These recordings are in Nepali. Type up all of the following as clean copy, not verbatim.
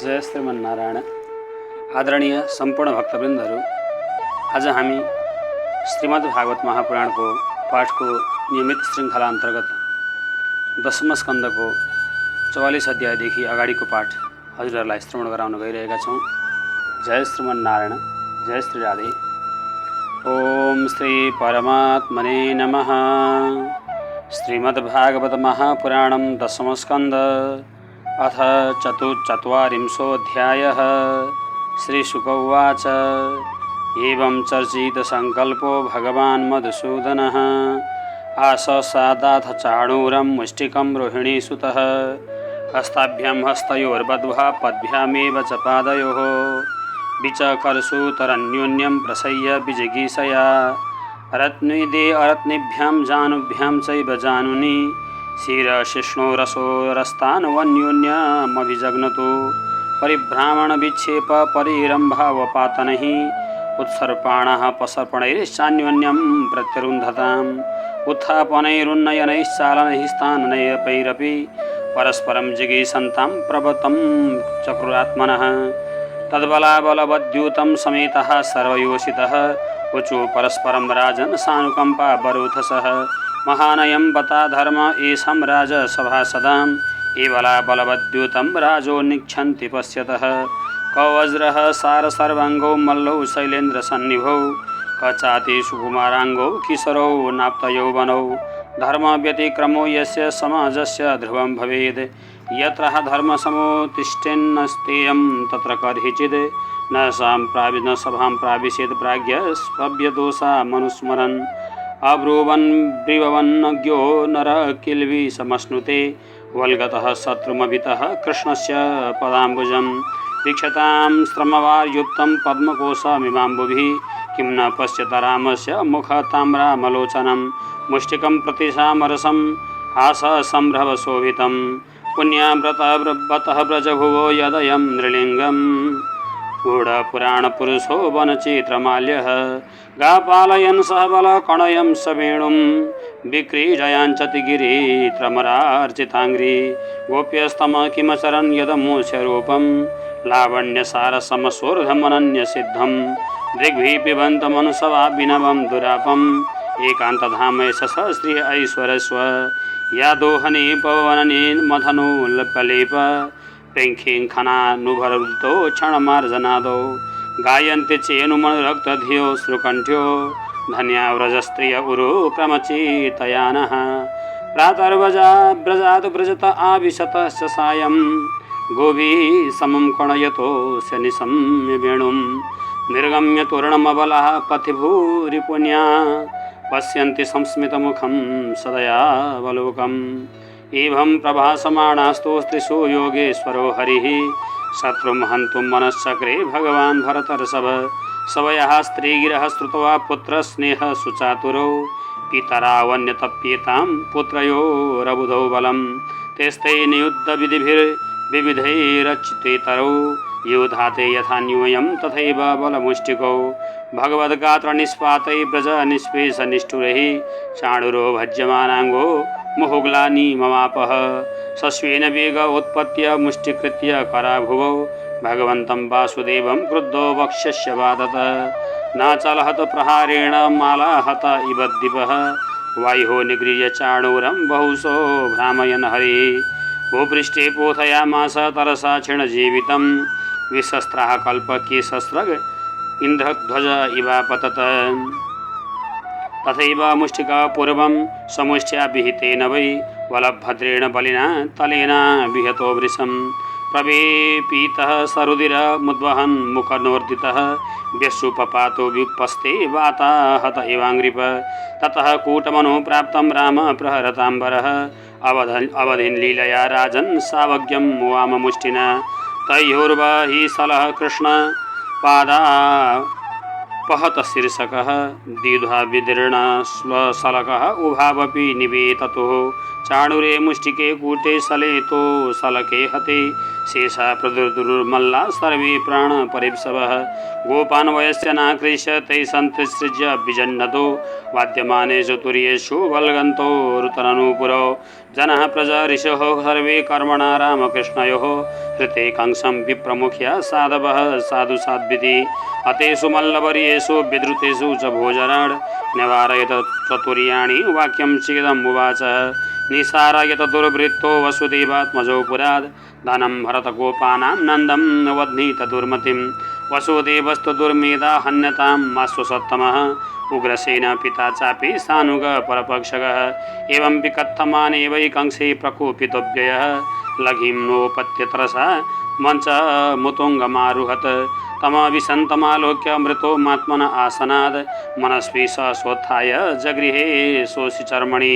जय श्रीमन्नारायण। आदरणीय सम्पूर्ण भक्तवृन्दहरू, आज हामी श्रीमद्भागवत महापुराणको पाठको नियमित श्रृङ्खला अन्तर्गत 10औं स्कन्धको 44 अध्यायदेखि अगाडिको पाठ हजुरहरूलाई श्रवण गराउन गइरहेका छौँ। जय श्रीमन्नारायण, जय श्री राधे। ओम श्री परमात्मने नमः। श्रीमद्भागवत महापुराणं 10औं स्कन्ध अथ चतुश्चत्वारिंशोऽध्यायः। श्रीशुक उवाच एवं चर्चितसङ्कल्पो भगवान् मधुसूदनः आससादाथ चाणूरं मुष्टिकं रोहिणीसुतः हस्ताभ्यां हस्तयोर्बद्ध्वा पद्भ्यामेव च पादयोः विचकर्षु तरन्योन्यं प्रसह्य विजिगीषया रत्निदे अरत्निभ्यां जानुभ्यां चैव जानुनि शिरशिष्णुरसोरस्तान्वन्योन्यमभिजग्नतु परिभ्रामणविक्षेप परिरम्भावपातनैः उत्सर्पाणः पसर्पणैश्चान्योन्यं प्रत्यरुन्धताम् उत्थापनैरुन्नयनैश्चालनैः स्थाननैरपैरपि परस्परं जिगीषन्तां प्रभतं चक्रुरात्मनः तद्बलाबलवद्यूतं समेतः सर्वयोषितः ऊचु परस्परं राजन् सानुकम्पा बरूथसः महानयं बता धर्म एषं राजसभासदां एवला बलवद्यूतं राजो निक्षन्ति पश्यतः क वज्रः सारसर्वाङ्गौ मल्लौ शैलेन्द्रसन्निभौ क चाति सुकुमाराङ्गौ किशोरौ नाप्तयौवनौ धर्मव्यतिक्रमो यस्य समाजस्य ध्रुवं भवेत् यत्र धर्मसमुत्तिष्ठेन्नस्तेयं तत्र कदाचित् न सभां प्राविशेत् प्राज्ञस्पव्यदोषा मनुस्मरन् अब्रुवन् ब्रुवन्नज्ञो नरः किल्बि समश्नुते वल्गतः शत्रुमभितः कृष्णस्य पदाम्बुजं वीक्षतां श्रमवार्युक्तं पद्मकोशमिमाम्बुभिः किं न पश्यत रामस्य मुखताम्रामलोचनं मुष्टिकं प्रतिशामरसं हाससंभ्रमशोभितं पुण्याव्रतः व्रजभुवो यदयं नृलिङ्गम् गूढपुराणपुरुषो वनचित्रमाल्यः गापालयन् सहबलकणयं सवेणुं विक्रीडयाञ्चति गिरित्रमरार्चिताङ्घ्रि गोप्यस्तम किमचरन् यदमूष्यरूपं लावण्यसारसमसोर्धमनन्यसिद्धं दृग्भिः पिबन्तमनुसवाभिनवं दुरापम् एकान्तधामैष श्री ऐश्वरस्व यादोहने पवनने मथनोल्पलेप प्रेङ्खिङ्खनानुभरतो क्षणमार्जनादौ गायन्ति चेनुमनुरक्तधियो श्रुकण्ठ्यो धन्याव्रजस्त्रिय उरु क्रमचितयानः प्रातर्व्रजाद् व्रजत आविशतश्च सायं गोभिः समं कणयतो शनिशं वेणुं निर्गम्य तोरणमबलः पथिभूरिपुण्या पश्यन्ति संस्मितमुखं सदयावलोकम् एवं प्रभासमाणास्तु स्त्रिषु योगेश्वरो हरिः शत्रुं हन्तुं मनश्चक्रे भगवान् भरतर्षभ सवयः स्त्रीगिरः श्रुत्वा पुत्रस्नेहः सुचातुरो पितरावन्यतप्येतां पुत्रयोरबुधौ बलं तेस्ते नियुद्धविधिभिर्विविधैरच्युतेतरौ योधाते यथान्यूयं तथैव बलमुष्टिकौ भगवद्गात्रनिष्पातै व्रजनिष्पेषनिष्ठुरैः चाणुरो भज्यमानाङ्गो मुहुग्लानि ममापः सस्वेन वेग उत्पत्य मुष्टिकृत्य कराभुवौ भगवन्तं वासुदेवं क्रुद्धो वक्ष्यस्य वादत नाचलहत प्रहारेण मालाहत इव दिपः वायुः निगृह्य चाणूरं बहुशो भ्रामयन् हरिः भूपृष्ठे पोथयामास तरसा क्षीणजीवितं विशस्त्रः कल्पकेशस्रग इन्द्रध्वज इवापतत तथैव मुष्टिका पूर्वं समुष्ट्या विहितेन वै वलभद्रेण बलिना तलेना विहतो वृषं प्रवेपीतः सरुदिरमुद्वहन् मुखनोर्दितः व्यसुपपातो व्युपस्ते वाताहत इवाङ्घ्रिप ततः कूटमनो प्राप्तं राम प्रहरताम्बरः अवधिं लीलया राजन् सावज्ञं वाममुष्टिना तयोर्वहि सलः कृष्ण पादा पहत शीर्षकः दीर्घा विदीर्ण स्वसलकः उभावपि निवेततुः चाणुरे मुष्टिके कूटे सले तो सलके हते शेषा प्रदुर्दुर्मल्ला सर्वे प्राण परिप्सवः गोपान् वयस्य नाकृष्य तै सन्तसृज्य विजन्नतो वाद्यमानेषु तुर्येषु वल्गन्तो ऋतननुपुरो जनः प्रजा ऋषयो सर्वे कर्मणा रामकृष्णयोः हृते कंसं विप्रमुख्य साधवः साधु साध्विति अतेषु मल्लवर्येषु विद्रुतेषु च भोजराड् निवारयत चतुर्याणि वाक्यं चेदम् उवाच निसारयत दुर्वृत्तो वसुदेवात्मजो पुराद् दानं भरतगोपानां नन्दं वध्नीत दुर्मतिं वसुदेवस्तु दुर्मेधा हन्यतां माश्वसत्तमः उग्रसेन पिता चापि सानुग परपक्षगः एवं विकथमाने वै कंसे प्रकोपितो व्ययः लघिं नोपत्यतरसा मञ्च मुतुङ्गमारुहत तमविसन्तमालोक्य मृतो मात्मन आसनाद् मनस्वी स स्वोत्थाय जगृहे शोषिचर्मणि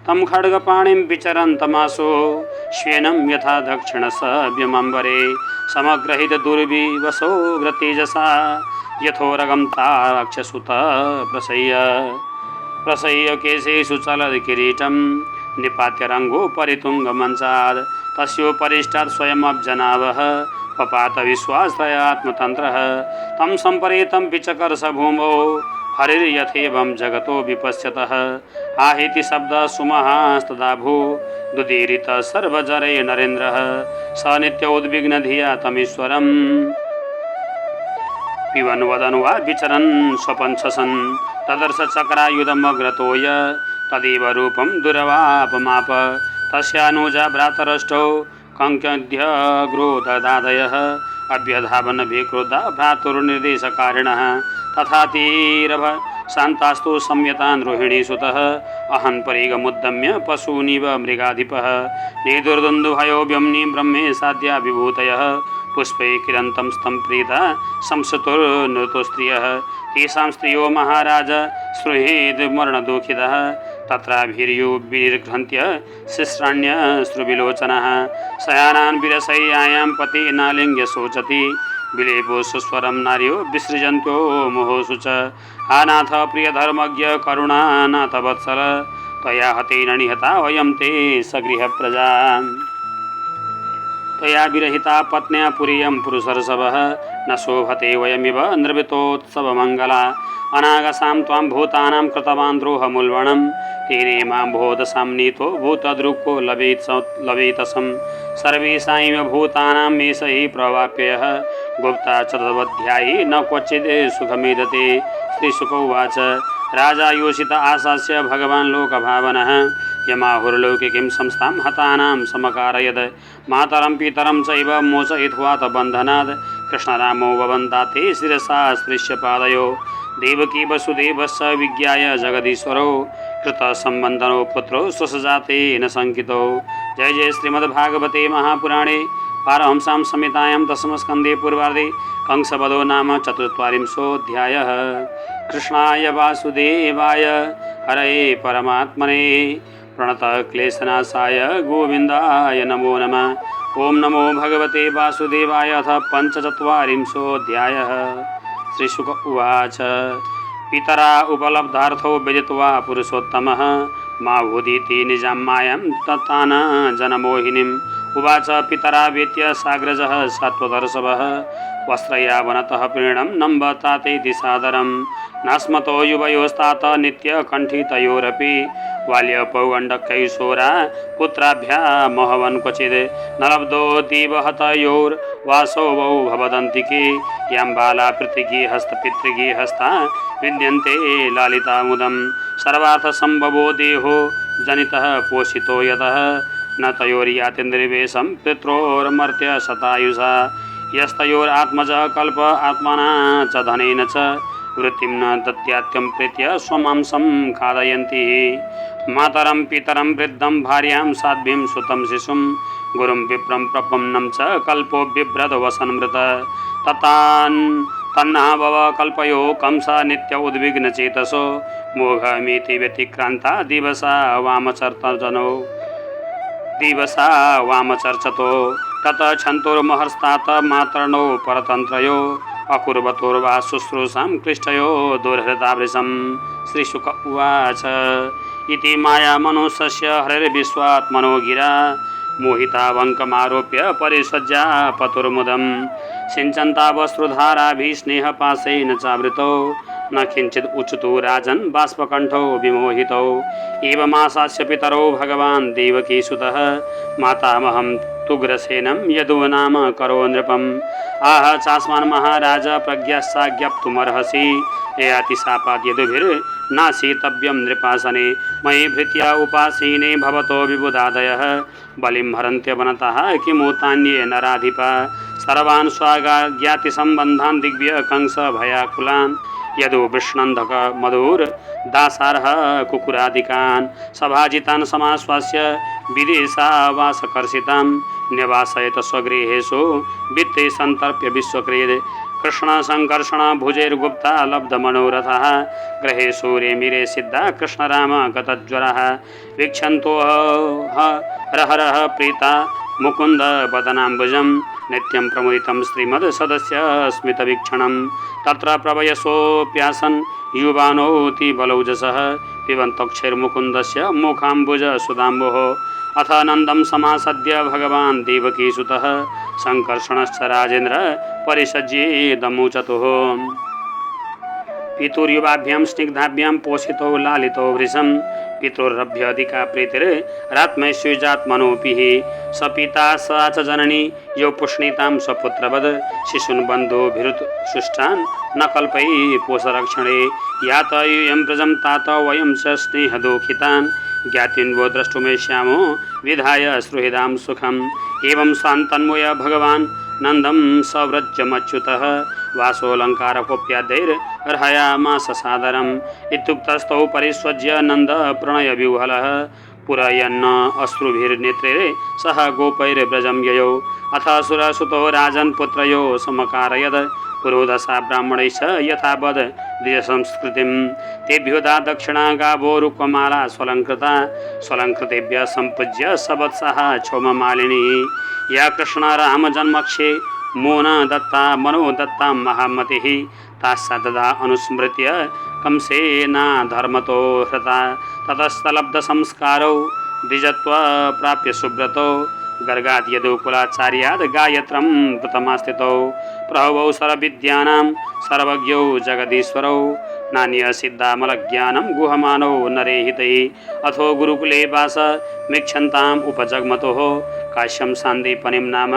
तं खड्गपाणिं विचरन्तमासो श्वेनं यथा दक्षिणसव्यमम्बरे समग्रहित दुर्विवशो व्रतेजसा यथोरगं ताराक्षसुत प्रसह्य केशेषु चलत्किरीटं निपात्य रङ्गो परितुङ्गमञ्चात् तस्योपरिष्टात् स्वयमब्जनावः पपात विश्वासयात्मतन्त्रः तं सम्परेतं विचकर्ष भूमौ हरिर्यथेवं जगतो विपश्यतः आहेति शब्दः सुमहास्तदा भू दुदीरित सर्वजरे नरेन्द्रः स नित्योद्विग्नधिया तमीश्वरम् पिबन् वदन् वा विचरन् स्वपञ्चसन् तदर्श चक्रायुधमग्रतोय तदेव रूपं दुरवापमाप तस्यानुजा भ्रातरष्टौ कङ्क्यध्यग्रोधदादयः अभ्यधावन् विक्रुद्धा भ्रातुर्निर्देशकारिणः तथा तीरभ शान्तास्तु संयतान् रोहिणीसुतः अहन् परिगमुद्यम्य पशूनिव मृगाधिपः नेदुर्दुन्दुभयो व्योम्नि ब्रह्मे साद्या विभूतयः पुष्पै किरन्तं स्तं प्रीता संसतुर्नृतोस्त्रियः तेषां स्त्रियो महाराज श्रुहेद्मरणदुःखितः तत्राभिर्युभिर्घ्रन्त्य शिश्राण्यश्रुविलोचनः शयानान् विरशय्यायां पतिनालिङ्ग्य शोचति विलेपो सुस्वरं नार्यो विसृजन्त्यो मोहोषु च आनाथ प्रियधर्मज्ञ करुणानाथ वत्सल त्वया हतेन निहता वयं ते सगृहप्रजा त्वया विरहिता पत्न्या पुरीयं पुरुषर्षभः न शोभते वयमिव नृवितोत्सवमङ्गला अनागसां त्वां भूतानां कृतवान् द्रोहमुल्बणं तेने मां बोधसां नीतो भूतदृक्को लवेतसं सर्वेषामिव भूतानां एष हि प्रवाप्ययः गुप्ता चतुर्ध्यायी न क्वचित् सुखमेदते श्रीशुक उवाच राजा योषित आशास्य भगवान् लोकभावनः यमाहुर्लौकिकीं संस्थां हतानां समकारयत् मातरं पितरं चैव मोचयित्वा बन्धनात् कृष्णरामो ववन्ताते शिरसा स्पृश्य पादयो देवकी वसुदेवस्य विज्ञाय जगदीश्वरो कृतसम्बन्धनो पुत्रो स्वसजातेन शङ्कितो। जय जय श्रीमद्भागवते महापुराणे पारमहंसां संहितायां दशमस्कन्धे पूर्वार्धे कंसवधो नाम चतुर्चत्वारिंशोऽध्यायः। कृष्णाय वासुदेवाय हरये परमात्मने प्रणतक्लेशनाशाय गोविन्दाय नमो नमः। ओं नमो भगवते वासुदेवाय। अथ पञ्चचत्वारिंशोऽध्यायः। श्रीशुक उवाच पितरा उपलब्धार्थो विदित्वा पुरुषोत्तमः मा भूदिति निजां मायां तत्तान जनमोहिनीम् उवाच पितरा वेत्य साग्रजः सत्त्वदर्शवः वस्त्रयावनतः प्रीणं नम्बतातेति सादरं नास्मतो युवयोस्तात नित्यकण्ठितयोरपि बाल्यपौगण्डकैशोरा पुत्राभ्यामहवन् क्वचिद् न लब्धो दीवहतयोर्वासोवौ भवदन्तिके यां बाला पितृगेहस्ता विद्यन्ते लालितामुदं सर्वार्थसम्भवो देहो जनितः पोषितो यतः न तयोर्यातीन्द्रिवेशं पित्रोर्मर्त्य शतायुषा यस्तयोरात्मज कल्प आत्मना च धनेन च वृत्तिं न दत्यात्यं प्रीत्य स्वमांसं खादयन्ति मातरं पितरं वृद्धं भार्यां साध्वीं सुतं शिशुं गुरुं विप्रं प्रपन्नं च कल्पो बिभ्रद्वसन्मृत तन्नाभव कल्पयो कंसा नित्य उद्विग्नचेतसो मोघमिति व्यतिक्रान्ता दिवसा वामचर्चतो तत क्षन्तुर्महर्षतात मातर्णो परतन्त्रयो अकुर्वतोर्वा शुश्रूषां क्लिष्टयो दुर्हृदावृशं। श्रीशुक उवाच इति माया मनुष्यस्य हरिर्विश्वात्मनो गिरा मोहितावङ्कमारोप्य परिसज्जा पतुर्मुदं सिञ्चन्तावस्त्रुधाराभिः स्नेहपाशेन चावृतौ न किञ्चित् उच्चतु राजन् बाष्पकण्ठौ विमोहितौ एवमासास्य पितरौ भगवान् देवकीसुतः मातामहं तुग्रसेनं यदु नाम करो नृपम् आह चास्मान् महाराज प्रज्ञाश्चाज्ञप्तुमर्हसि ययातिशापात् यदुभिर्नाशीतव्यं नृपासने मयि भृत्या उपासीने भवतो विबुधादयः बलिं हरन्त्य वनतः किमुतान्ये नराधिपा सर्वान् स्वाज्ञातिसम्बन्धान् दिग्भ्य कंस भयाकुलान् यदु वृष्णन्धक मधुर दासारः कुकुरादिकान् सभाजितान् समाश्वास्य विदेशावासकर्षितां न्यवासयत स्वगृहेषु वित्ते सन्तर्प्य विश्वक्रीड कृष्ण संकर्षण भुजैर्गुप्ता लब्धमनोरथः गृहे सूर्यमिरे सिद्धा कृष्णराम गतज्वरः वीक्षन्तो हरहरः प्रीता मुकुन्द वदनाम्बुजं नित्यं प्रमुदितं श्रीमद् सदस्य स्मितवीक्षणं तत्र प्रवयसोऽप्यासन् युवानोति बलौजसः पिबन्तक्षैर्मुकुन्दस्य मुखाम्बुज सुदाम्बोः अथ नन्दं समासद्य भगवान् देवकीसुतः संकर्षणश्च राजेन्द्र परिसज्येदमुचतुः पितुर्युवाभ्यां स्निग्धाभ्यां पोषितो लालितो वृषं पितुरभ्यधिका प्रीतिरात्मैश्वर्यात्मनोऽपि स पिता सा च जननी यो पुष्णितां स्वपुत्रवद् शिशून् बन्धुभिरुत्सुष्टान् न कल्पै पोषरक्षणे यात यूयं प्रजं तात वयं च स्नेहदुःखितान् ज्ञातिन्वो द्रष्टुमेष्यामो विधाय सुहृदां सुखम् एवं स्वान्तन्वय भगवान् नन्दं सव्रजमच्युतः वासोऽलङ्कारकोप्यादैर्हयामास सादरम् इत्युक्तस्थौ परिस्वज्य नन्द प्रणयविह्वलः पुरयन्न अश्रुभिर्नेत्रे सह गोपैर्व्रजं ययौ अथ सुरसुतो राजन् पुत्रयो समकारयद पुरोधसा ब्राह्मणैश्च यथावद् द्विजसंस्कृतिं तेभ्यो दा दक्षिणा गावो रुक्ममाला स्वलङ्कृता स्वलङ्कृतेभ्यः सम्पूज्य सवत्सः क्षौममालिनी या कृष्ण रामजन्मक्षे मोन दत्ता मनो दत्ता महामतिः तास्सा ददा अनुस्मृत्य कंसेना धर्मतो हृता ततस्तलब्धसंस्कारौ द्विजत्व प्राप्य सुब्रतो गर्गाद् यदुकुलाचार्याद् गायत्रं प्रथमास्थितौ प्रभवौ सर्वविद्यानां सर्वज्ञौ जगदीश्वरौ नान्यसिद्धामलज्ञानं गुहमानौ नरेहितैः अथो गुरुकुले वास मिक्षन्ताम् उपजग्मतोः काश्यं सान्दीपनिं नाम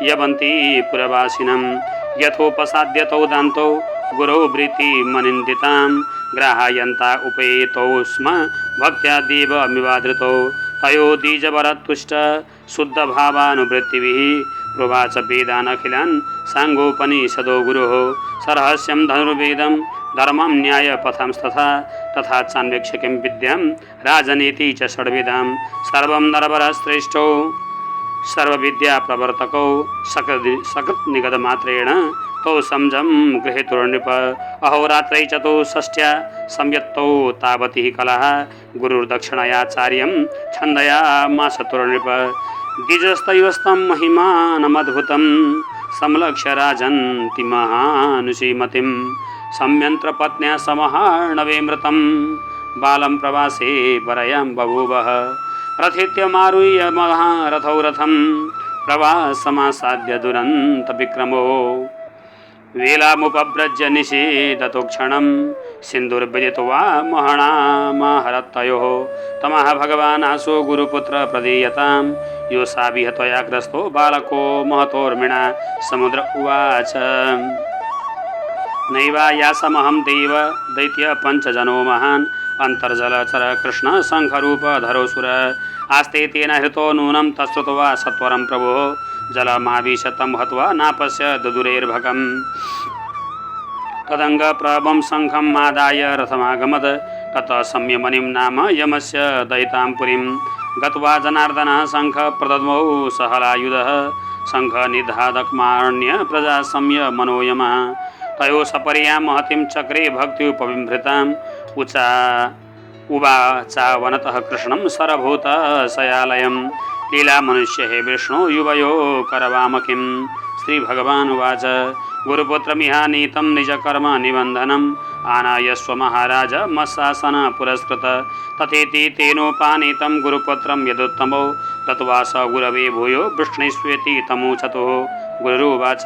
यवन्ती पुरवासिनं यथोपसाद्यतौ दान्तौ गुरौ वृत्तिमनिन्दितां ग्राहयन्ता उपेतौ स्म भक्त्या देवमिवादृतौ तयो द्विजवरतुष्ट शुद्धभावानुवृत्तिभिः प्रोवाच वेदान् अखिलान् साङ्गोपनिषदो गुरोः सरहस्यं धनुर्वेदं धर्मं न्यायपथंस्तथा तथा चान्वेक्ष्य विद्यां राजनीति च षड्विधां सर्वं नरवरश्रेष्ठौ सर्वविद्या प्रवर्तकौ सकृत् निगतमात्रेण तौ समझं गृहीतुर्नृप अहोरात्रै चतुष्षष्ट्या संयत्तौ तावती कलः गुरुर्दक्षिणयाचार्यं छन्दयामास तुर्नृप द्विजस्तयोस्तं महिमानमद्भुतं संलक्ष्य राजन्ति महानुषीमतिं सम्यन्त्रपत्न्या समहार्णवेमृतं बालं प्रवासे वरयां बभूवः रथित्य मारुह्य महारथौ रथं प्रवासमासाद्य दुरन्तविक्रमो वेलामुपव्रज्य निषेधतो क्षणं सिन्दुर्विदित्वा महणामाहरत्तयोः तमः भगवान् आशो गुरुपुत्र प्रदीयतां योषा विहत्वया ग्रस्तो बालको महतोर्मिणा समुद्र उवाच नैवायासमहं देव दैत्य पञ्चजनो महान् अन्तर्जलचर कृष्ण शङ्खरूपधरोऽसुर आस्ते तेन हृतो नूनं तच्छ्रुत्वा सत्वरं प्रभो जलमाविशतं हत्वा नापश्य दुदुरेर्भकम् तदङ्गप्रभं शङ्खम् आदाय रथमागमत् ततः संयमनिं नाम यमस्य दयितां पुरीं गत्वा जनार्दनः शङ्ख प्रदद्मौ सहलायुधः शङ्खनिधादकमारण्य प्रजा संय मनोयमः तयो सपर्यां महतीं चक्रे भक्त्युपबिम्भृताम् उवाचावनतः कृष्णं सरभूतशयालयं लीला मनुष्य हे विष्णु युवयो करवाम किं श्रीभगवान् उवाच गुरुपुत्रमिहानीतं निजकर्म निबन्धनम् आनायस्व महाराज मत्शासन पुरस्कृत तथेति तेनोपानीतं गुरुपुत्रं यदुत्तमो दत्वा स गुरवे भूयो वृष्णीष्वेति तमुचतुः। गुरुरुवाच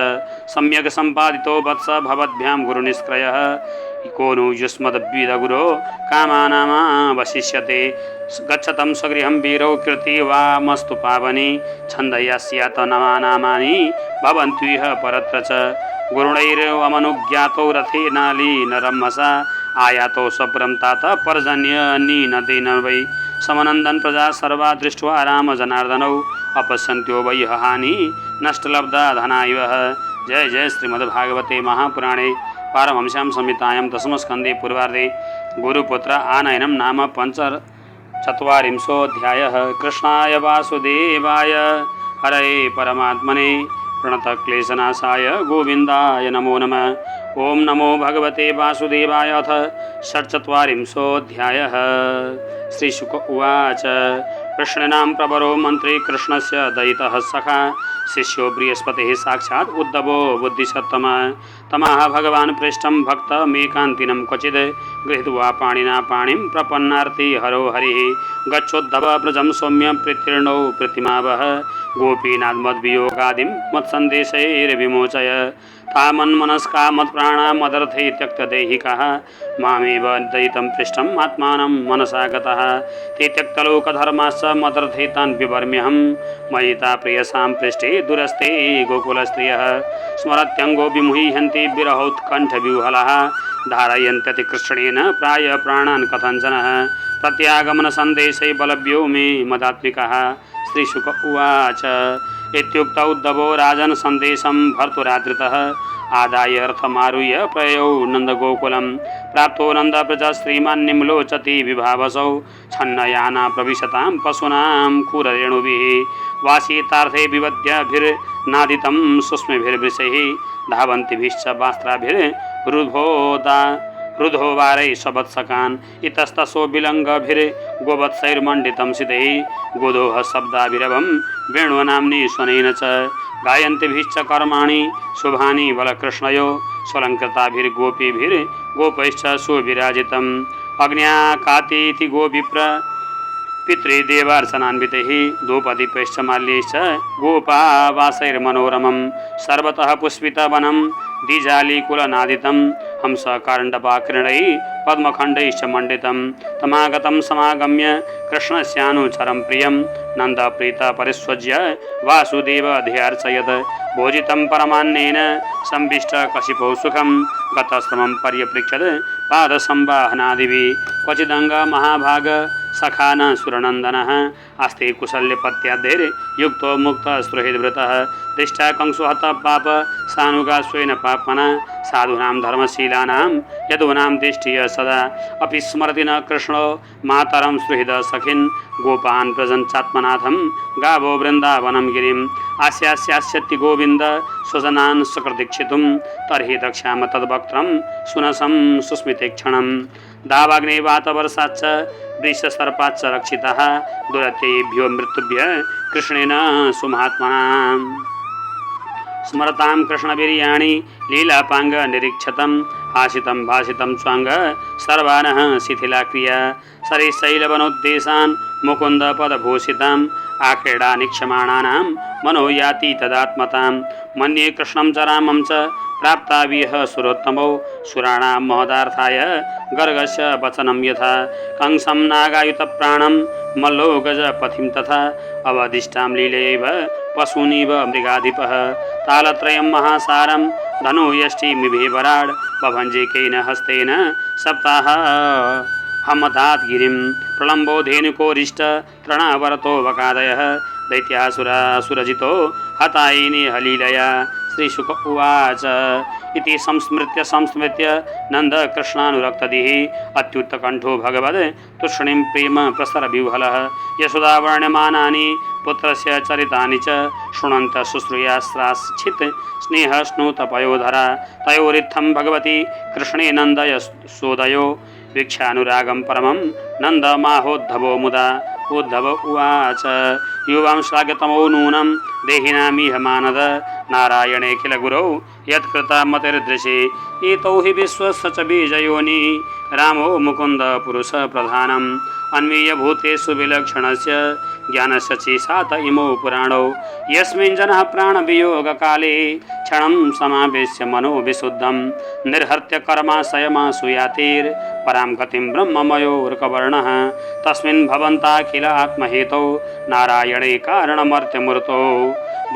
सम्यक् सम्पादितो वत्स भवद्भ्यां गुरुनिष्क्रयः को नु युष्मद्विदगुरो कामानामवशिष्यते गच्छतं स्वगृहं वीरौ कीर्ति वा मस्तु पावनि छन्दयस्यात नमानामानि भवन्त्विह परत्र च गुरुणैरवमनुज्ञातौ रथे नालीनरम्हसा आयातौ स्वपुरं तात पर्जन्यनीनदेन वै समनन्दन प्रजा सर्वा दृष्ट्वा रामजनार्दनौ अपश्यन्त्यो वै हानि नष्टलब्धा धना इव। जय जय श्रीमद्भागवते महापुराणे पारमहंस्यां संहितायां दशमस्कन्धे पूर्वार्धे गुरुपुत्र आनयनं नाम पञ्चचत्वारिंशोऽध्यायः। कृष्णाय वासुदेवाय हरये परमात्मने प्रणतक्लेशनाशाय गोविन्दाय नमो नमः। ॐ नमो भगवते वासुदेवाय। अथ षट्चत्वारिंशोऽध्यायः। श्रीशुक उवाच कृष्णानां प्रवरो मन्त्री कृष्णस्य दयितः सखा शिष्यो बृहस्पतिः साक्षात् उद्धवो बुद्धिसत्तमः तमाह भगवान् पृष्ठं भक्तमेकान्तिनं क्वचिद् गृहीत्वा पाणिना पाणिं प्रपन्नार्ति हरो हरिः गच्छोद्धव व्रजं सौम्य प्रीतीर्णो प्रतिमावह गोपीनाथमद्वियोगादिं मत्सन्देशैर्विमोचय तामन्मनस्का मत्प्राणा मदर्थे त्यक्तदेहिकाः मामेव दयितं पृष्ठम् आत्मानं मनसा गतः ते त्यक्तलोकधर्माश्च मदर्थे तान् विवर्म्यहं मयिता प्रियसां पृष्ठे दुरस्ते गोकुलस्त्रियः स्मरत्यङ्गो विमुह्यन्ति विरहोत्कण्ठविह्वलः धारयन्त्यति कृष्णेन प्राय प्राणान् कथञ्चनः प्रत्यागमनसन्देशै बलव्यो मे मदात्मिकः। श्रीशुक उवाच इत्युक्तौ उद्धवो राजन् सन्देशं भर्तुरादृतः आदाय अर्थमारुह्य प्रययौ नन्दगोकुलं प्राप्तो नन्दप्रजा श्रीमान् निम्लोचति विभावसौ छन्नयाना प्रविशतां पशूनां खूररेणुभिः वासीतार्थे विवद्यभिर्नादितं सुस्मिभिर्वृषैः धावन्तिभिश्च वास्त्राभिर्रुधोवारैः स्ववत्सकान् इतस्तसो विलङ्गभिर्गोवत्सैर्मण्डितं सितैः गोदोह शब्दाभिरवं वेणुनाम्नि स्वनेन च गायन्तिभिश्च कर्माणि शुभानि बलकृष्णयो स्वलङ्कृताभिर्गोपीभिर्गोपैश्च सुविराजितम् अग्न्याकातीति गोविप्र पितृदेवार्चनान्वितैः धूपदीपैश्च माल्यैश्च गोपावासैर्मनोरमं सर्वतः पुष्पितवनं द्विजालीकुलनादितं हंसकाण्डपाकृणैः पद्मखण्डैश्च मण्डितं तमागतं समागम्य कृष्णस्यानुचरं प्रियं नन्दप्रीता परिस्वज्य वासुदेवधियार्चयत् भोजितं परमान्नेन संविष्टकशिपौ सुखं गतश्रमं पर्यपृच्छत् पादसंवाहनादिभिः क्वचिदङ्गमहाभाग सखा न सुरनन्दनः अस्ति कुशल्यपत्यादेर्युक्तो मुक्तस्पृहृद्वृतः दृष्टा कंसुहतः पाप सानुगा स्वेन पाप्मना साधूनां धर्मशीलानां यदूनां दृष्टिः सदा अपि स्मरति न कृष्णो मातरं सुहृद सखिन् गोपान् प्रजञ्चात्मनाथं गावो वृन्दावनं गिरिम् आस्यास्यास्यति गोविन्द स्वजनान् सकृदीक्षितुं तर्हि दक्ष्याम तद्वक्त्रं सुनसं सुस्मिते क्षणं दावाग्निवातवर्षाच्च वृषसर्पाच्च रक्षितः दुरत्येभ्यो मृत्युभ्यः कृष्णेन सुमहात्मना स्मरतां कृष्णवीर्याणि लीलापाङ्ग निरीक्षतं हासितं भासितं स्वाङ्ग सर्वानः शिथिलाक्रिया सरिशैलवनोद्देशान् मुकुन्दपदभूषिताम् आक्रीडा निक्षमाणानां मनो याति तदात्मतां मन्ये कृष्णं च रामं च प्राप्ताविह सुरोत्तमौ सुराणां महदार्थाय गर्गस्य वचनं यथा कंसं नागायुतप्राणं मल्लो गजपथिं तथा अवदिष्टां लीलैव पशूनिव मृगाधिपः तालत्रयं महासारं धनुयष्टिमिभिवराड् बभञ्जिकेन हस्तेन सप्ताह हमदात् गिरिं प्रलम्बो धेनुकोरिष्ट तृणावरतो वकादयः दैत्यासुरजितो हतायिनी हलीलया। श्रीशुक उवाच इति संस्मृत्य नन्दकृष्णानुरक्तदिः अत्युत्कण्ठो भगवद् तूष्णीं प्रेम प्रसरविह्वलः यशोदावर्ण्यमानानि पुत्रस्य चरितानि च शृण्वन्त शुश्रूयाश्राश्चित् स्नेहस्नुतपयोधरा तयोरित्थं भगवती कृष्णे नन्दयसोदयो वीक्षानुरागं परमं नन्दमाहोद्धवो मुदा उद्धव उवाच युवां श्लाघ्यतमो नूनं देहिनामिह मानद नारायणे किल गुरौ यत्कृता मतिर्दृशे एतौ हि विश्वस्य च बीजयोनि रामो मुकुन्द पुरुष प्रधानम् अन्वीय भूतेषु विलक्षणस्य ज्ञानस्य चेसात इमौ पुराणौ यस्मिन् जनः प्राणवियोगकाले क्षणं समावेश्य मनो विशुद्धं निर्हत्य कर्माशयमाशु यातिर्परां गतिं ब्रह्ममयोर्कवर्णः तस्मिन् भवन्ताखिल आत्महेतौ नारायणे कारणमर्त्यमूर्तौ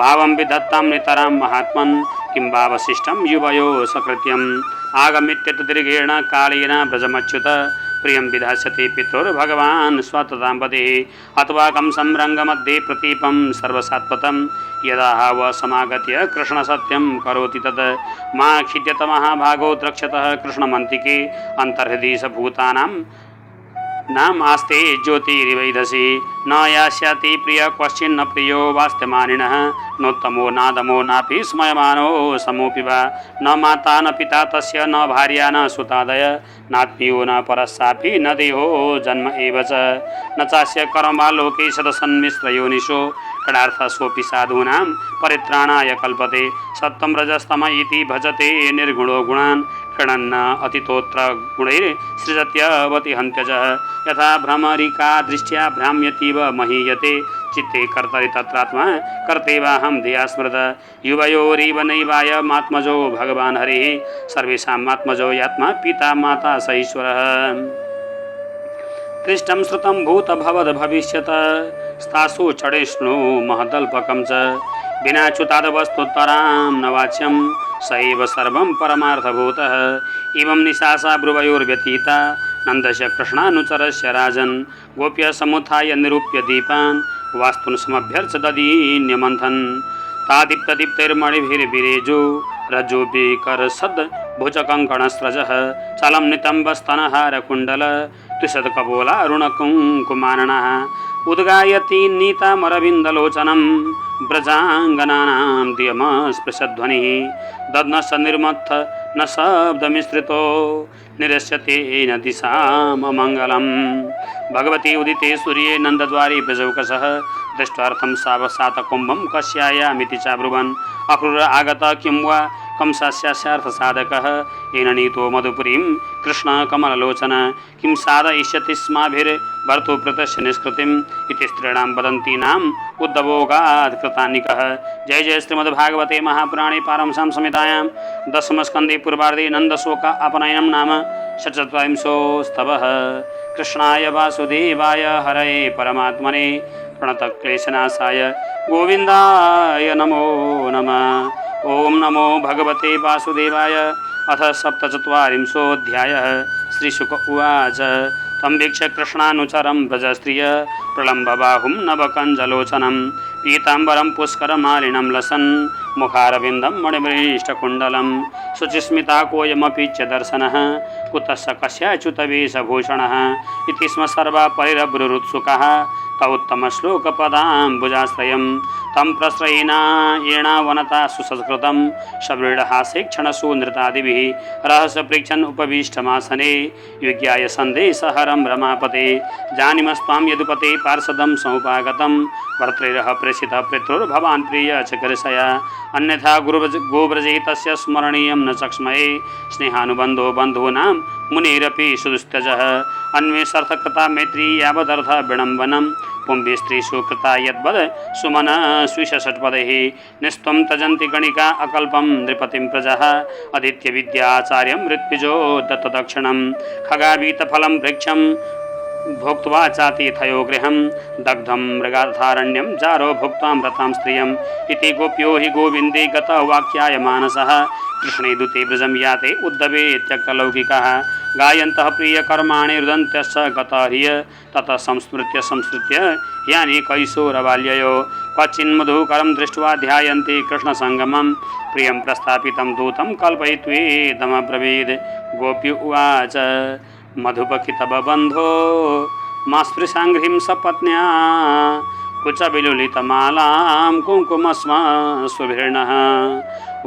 भावं विधत्तां नितरां महात्मन् किं वावशिष्टं युवयो सकृत्यम् आगमित्यत दीर्घेण कालेन व्रजमच्युत प्रियं विधास्यति पितुर्भगवान् स्वततां पदे अथवा कं संरङ्गमध्ये प्रतीपं सर्वसात्वतं यदा व समागत्य कृष्णसत्यं करोति तत् मा खिद्यत महाभागो द्रक्ष्यतः कृष्णमन्तिके अन्तर्हृदि स भूतानां नामास्ते ज्योतिरिवैधसि न यास्यति प्रिय क्वचिन्न प्रियो वास्त्यमानिनः नोत्तमो नादमो नापि स्मयमानो समोऽपि वा न माता न पिता तस्य न भार्या न सुतादय नात्मीयो न परस्सापि न देहो जन्म एव च न चास्य कर्मा लोके सदसन्मिश्रयोनिषो कडार्थस्वपि साधूनां परित्राणाय कल्पते सत्तं रजस्तम इति भजते निर्गुणो गुणान् क्षणन्न अतितोत्र गुणैर्सृजत्यवति हन्त्यजः यथा भ्रमरिका दृष्ट्या भ्राम्यतीव महीयते चित्ते कर्तरि तत्रात्मा कर्तेवाहं धिया स्मृत युवयोरिव नैवायमात्मजो भगवान् हरिः सर्वेषामात्मजो यात्मा पिता माता स ईश्वरः दृष्टं श्रुतं भूतभवद् भविष्यत स्थासु चडेष्णु महदल्पकं च विना च्युतादवस्तुतरां न वाच्यं स एव सर्वं परमार्थभूतः एवं निशासा ब्रुवयोर्व्यतीता नन्दस्य कृष्णानुचरस्य राजन् गोप्य समुत्थाय निरूप्य दीपान् वास्तुन् समभ्यर्च ददीन्यमन्थन् तादीप्तदीप्तैर्मणिभिर्विरेजो रज्जोऽपि करसद् भुजकङ्कणस्रजः चलं नितम्बस्तनहारकुण्डल त्रिशतकपोलारुणकुङ्कुमाननः उद्गायति नीतामरविन्दलोचनं व्रजाङ्गनानां दियमस्पृशध्वनिः दध्नश्च निर्मत्थ न शब्दमिश्रितो निरस्यते न दिशाममङ्गलम् भगवती उदिते सूर्ये नन्दद्वारे प्रजौकसः दृष्ट्वार्थं सावसातकुम्भं कस्यायामिति चाब्रुवन् अक्रूर आगत किं वा कंसस्यार्थसाधकः येन नीतो मधुपुरीं कृष्णकमललोचन किं साधयिष्यति स्माभिर्भर्तुप्रतस्य निष्कृतिम् इति स्त्रीणां वदन्तीनाम् उद्धवोगात् कृतान्निकः। जय जय श्रीमद्भागवते महापुराणे पारमहंस्यां संहितायां दशमस्कन्धे पूर्वार्धे नन्दशोक अपनयनं नाम षट्चत्वारिंशोस्तवः। कृष्णाय वासुदेवाय हरये परमात्मने प्रणतक्लेशनाशाय गोविन्दाय नमो नमः। ओम नमो भगवते वासुदेवाय। अथ सप्तचत्वारिंशोऽध्यायः। श्रीशुक उवाच तं वीक्ष्य कृष्णानुचरं व्रजस्त्रिय प्रलम्बबाहुं नवकञ्जलोचनं पीताम्बरं पुष्करमालिनं लसन् मुखारविन्दं मणिमृष्टकुण्डलं शुचिस्मिता कोऽयमपि च दर्शनः कुतः स कस्याच्युतवेशभूषणः इति स्म सर्वा परिरब्रुरुत्सुकः तौत्तमश्लोकपदाम्बुजाश्रयं तं प्रश्रयिना येणा वनता सुसंस्कृतं शबृढहासे क्षणसु नृतादिभिः रहस्यपृच्छन् उपविष्टमासने युज्ञाय सन्देशहरं रमापते जानीमस्त्वां यदुपते पार्षदं समुपागतं भर्तृरः प्रेषितः पितृर्भवान् प्रिय चकर्षया अन्यथा गोव्रजे तस्य स्मरणीयं न चक्ष्मये स्नेहानुबन्धो बन्धूनां मुनिरपि सुदुस्त्यजः अन्वेषर्थकृता मैत्री यावदर्थ विडम्बनं पुंभिस्त्रीषु कृता यद्वद सुमन स्विषट्पदैः निस्त्वं तजन्ति गणिका अकल्पं नृपतिं प्रजः अदित्य विद्याचार्यं ऋत्विजो दत्तदक्षिणं खगावीतफलं वृक्षं भोक्त्वा चातिथयो गृहं दग्धं मृगाधारण्यं जारो भुक्त्वा व्रतां स्त्रियम् इति गोप्यो हि गोविन्दे गतवाक्याय मानसः कृष्णे दूते व्रजं याते उद्धवे त्यक्तलौकिकाः गायन्तः प्रियकर्माणि रुदन्त्यश्च गतह्रिय ततः संस्मृत्य यानि कैशोरबाल्ययो क्वचिन्मधुकरं दृष्ट्वा ध्यायन्ति कृष्णसङ्गमं प्रियं प्रस्थापितं दूतं कल्पयित्वेदमब्रवीद्। गोप्य उवाच मधुपखि तव बन्धो मा स्पृशाङ्घ्रिं सपत्न्या कुचविलुलितमालां कुङ्कुमस्म सुभिर्णः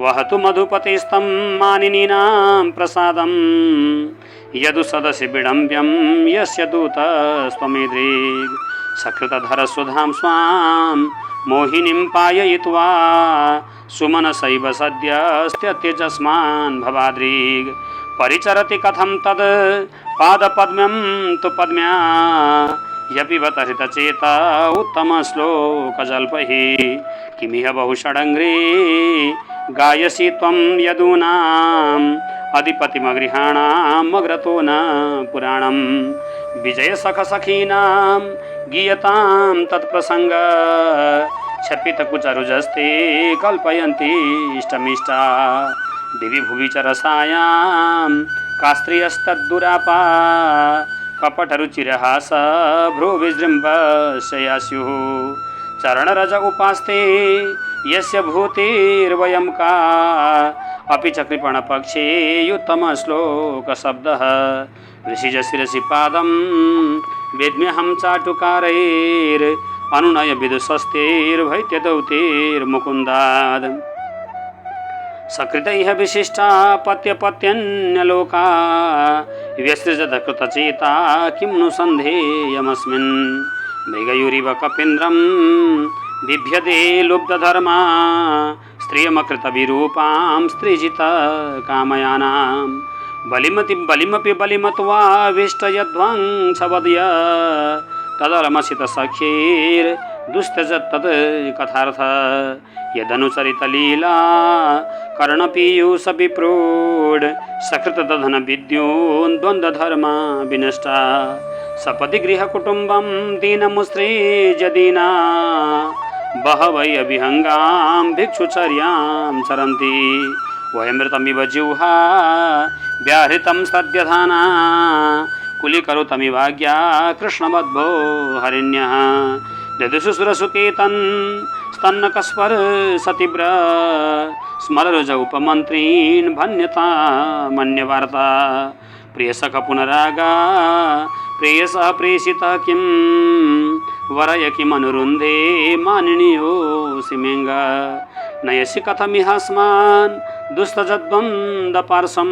वहतु मधुपतिस्तं मानिनीनां प्रसादं यदु सदसि विडम्ब्यं यस्य दूतस्त्वमेदृग् सकृतधरसुधां स्वां मोहिनीं पाययित्वा सुमनसैव सद्यस्त्यत्यजस्मान् भवाद्रिग् परिचरति कथं तद् पादपद्मं तु पद्म्या यपिबत हृतचेता उत्तमश्लोकजल्पैः किमिह बहुषडङ्ग्रे गायसि त्वं यदूनाम् अधिपतिमगृहाणाम् अग्रतो न पुराणं विजयसखसखीनां गीयतां तत्प्रसङ्ग क्षपितकुचरुजस्ते कल्पयन्ति इष्टमिष्टा दिवि भुवि च रसायां कास्त्रियस्तद्दुरापा कपटरुचिरहास भ्रुविजृम्भस्य स्युः चरणरज उपास्ते यस्य भूतिर्वयं का अपि च कृपणपक्षे उत्तमश्लोकशब्दः ऋषिजशिरसि पादं वेद्म्यहं चाटुकारैर् अनुनय विदुषस्तेर्भैत्यदौतेर्मुकुन्दाद् सकृतैः विशिष्टा पत्यपत्यन्यलोका व्यसृजतकृतचेता किं नु सन्धेयमस्मिन् मृगयुरिव कपीन्द्रं बिभ्यते लुब्धधर्मा स्त्रियमकृतविरूपां स्त्रीजितकामयानां बलिमपि बलिमत्वा विष्टयध्वंसवदय तदलमसितसख्यैर्दुस्तजत् तद् कथार्थ यदनुचरितलीला कर्णपीयूषविप्रूढ सकृतदधनविद्योन् द्वन्द्वधर्मा विनष्टा सपदि गृहकुटुम्बं दीनमुस्सृज्य बहवै अभिहङ्गां भिक्षुचर्यां चरन्ति वयमृतमिव जिह्वा व्याहृतं सद्यधाना कुलीकरुतमिवाज्ञा कृष्णमद्भो हरिण्यः ददुषु सुरसुकेतन् स्तन्नकस्पर्शतीव्र स्मररुज उपमन्त्रीन् भन्यता मन्यवार्ता प्रियसख पुनरागा प्रेयसः प्रेषितः किं वरय किमनुरुन्धे मानिनीयोऽसि मेङ्ग नयसि कथमिहास्मान् दुस्तजद्वन्द्वपार्श्वं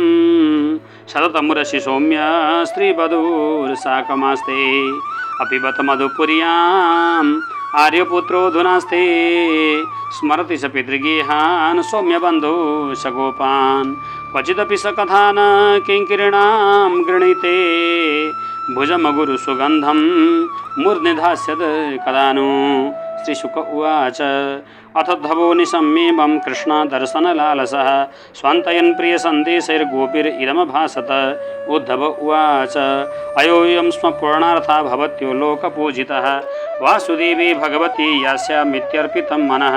शततमुरसि सौम्य स्त्रीवधूर्साकमास्ते अपि बत मधुपुर्याम् आर्यपुत्रोऽधुनास्ते स्मरति स पितृगेहान् सौम्यबन्धो स गोपान् क्वचिदपि स कथान किङ्किरीणां गृणीते भुजमगुरुसुगन्धं मूर्ध्निधास्यद् कदा नु श्रीशुक उवाच अथ धवो निशम्येवं कृष्णदर्शनलालसः स्वान्तयन् प्रियसन्देशैर्गोपीरिदमभासत उद्धव उवाच अयोऽयं स्म पूर्णार्था भवत्यो लोकपूजितः वासुदेवी भगवती यास्यामित्यर्पितं मनः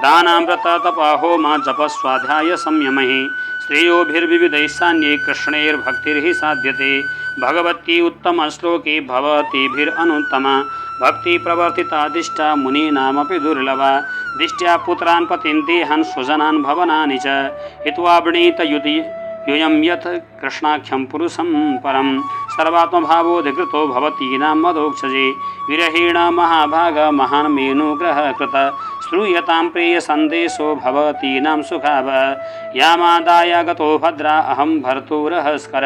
दानामृततपहोम जपस्वाध्याय संयमैः श्रेयोभिर्विविधैः सान्ये कृष्णैर्भक्तिर्हि साध्यते भगवती उत्तमश्लोके भवतीभिरनुत्तमा भक्ति प्रवर्तितादिष्टा मुनीनामपि दुर्लभा दिष्ट्या पुत्रान् पतीन् देहान् स्वजनान् भवनानि च हित्वा वृणीतयुति यूयं यत् कृष्णाख्यं पुरुषं परं सर्वात्मभावोऽधिकृतो भवतीनां मदोक्षजे विरहेण महाभाग महान् मेनुग्रह कृत श्रूयतां प्रियसन्देशो भवतीनां सुखाव यामादाय गतो भद्रा अहं भर्तुरहस्कर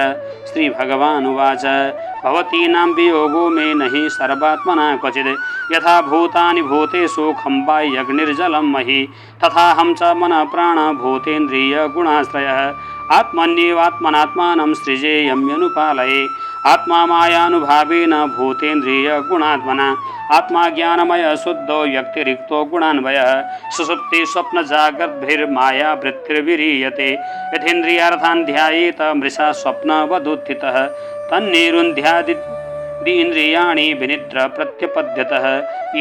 श्रीभगवानुवाच भवतीनां वियोगो मे नहि सर्वात्मना क्वचिद् यथा भूतानि भूतेषु खम्बायग्निर्जलं महि तथाहं च मनः प्राणभूतेन्द्रियगुणाश्रयः आत्मन्येवात्मनात्मानं सृजेयम्यनुपालये आत्मा मायानुभावेन भूतेन्द्रियगुणात्मना आत्मा ज्ञानमय शुद्धो व्यक्तिरिक्तो गुणान्वयः सुषुप्ति स्वप्नजागृद्भिर्मायावृत्तिर्विरीयते यथेन्द्रियार्थान् ध्यायेत मृषा स्वप्नवदुत्थितः तन्निरुन्ध्यादीन्द्रियाणि विनिद्र प्रत्यपद्यतः